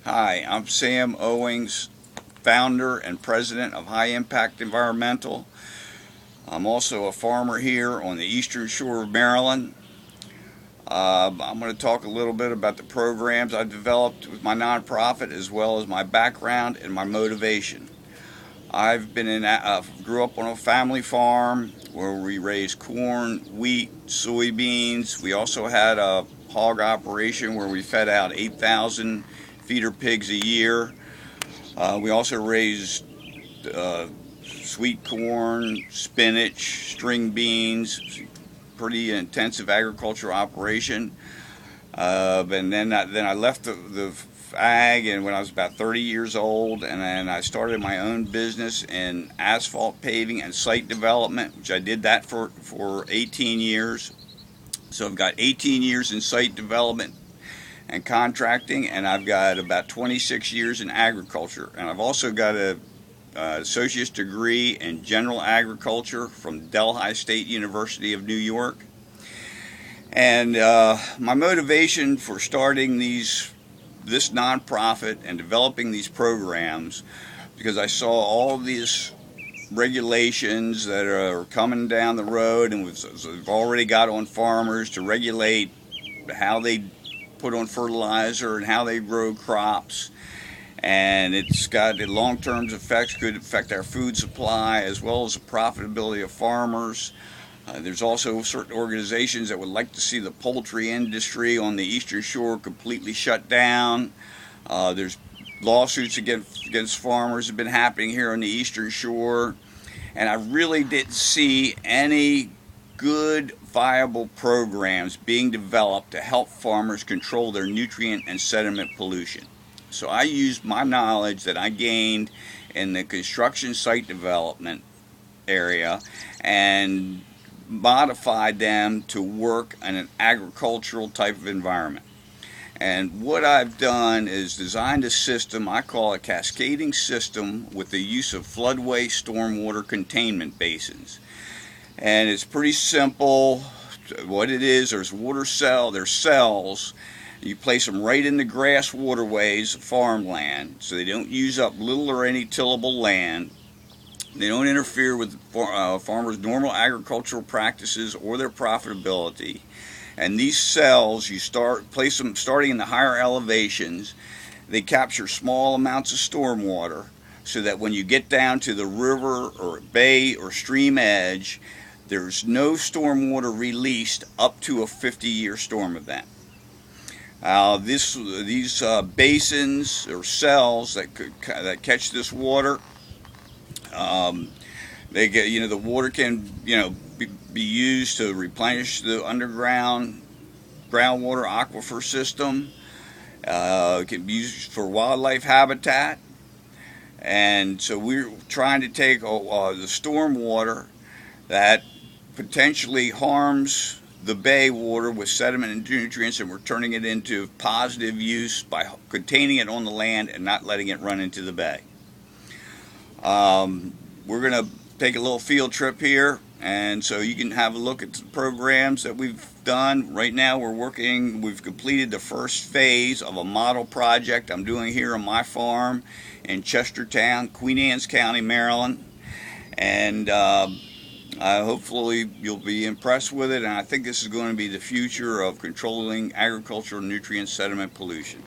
Hi, I'm Sam Owings, founder and president of High Impact Environmental. I'm also a farmer here on the eastern shore of Maryland. I'm going to talk a little bit about the programs I've developed with my nonprofit as well as my background and my motivation. I've been grew up on a family farm where we raised corn, wheat, soybeans. We also had a hog operation where we fed out 8,000 feeder pigs a year. We also raised uh, sweet corn, spinach, string beans, pretty intensive agricultural operation. And then I left the ag, and when I was about 30 years old, and then I started my own business in asphalt paving and site development, which I did that for 18 years. So I've got 18 years in site development and contracting, and I've got about 26 years in agriculture, and I've also got a associate's degree in general agriculture from Delhi State University of New York. And my motivation for starting this nonprofit and developing these programs, because I saw all of these regulations that are coming down the road, and we've already got on farmers to regulate how they put on fertilizer and how they grow crops. And it's got long-term effects, could affect our food supply as well as the profitability of farmers. There's also certain organizations that would like to see the poultry industry on the Eastern Shore completely shut down. There's lawsuits against farmers have been happening here on the Eastern Shore, and I really didn't see any good, viable programs being developed to help farmers control their nutrient and sediment pollution. So I used my knowledge that I gained in the construction site development area and modified them to work in an agricultural type of environment. And what I've done is designed a system, I call a cascading system, with the use of floodway stormwater containment basins. And it's pretty simple. What it is, there's there's cells. You place them right in the grass waterways of farmland, so they don't use up little or any tillable land. They don't interfere with farmers' normal agricultural practices or their profitability. And these cells, place them starting in the higher elevations. They capture small amounts of storm water, so that when you get down to the river or bay or stream edge, there's no storm water released up to a 50-year storm event. These basins or cells that catch this water, they get the water can be used to replenish the underground groundwater aquifer system. It can be used for wildlife habitat, and so we're trying to take the storm water that potentially harms the bay water with sediment and nutrients, and we're turning it into positive use by containing it on the land and not letting it run into the bay. We're going to take a little field trip here, and so you can have a look at the programs that we've done. Right now we've completed the first phase of a model project I'm doing here on my farm in Chestertown, Queen Anne's County, Maryland. And hopefully you'll be impressed with it, and I think this is going to be the future of controlling agricultural nutrient sediment pollution.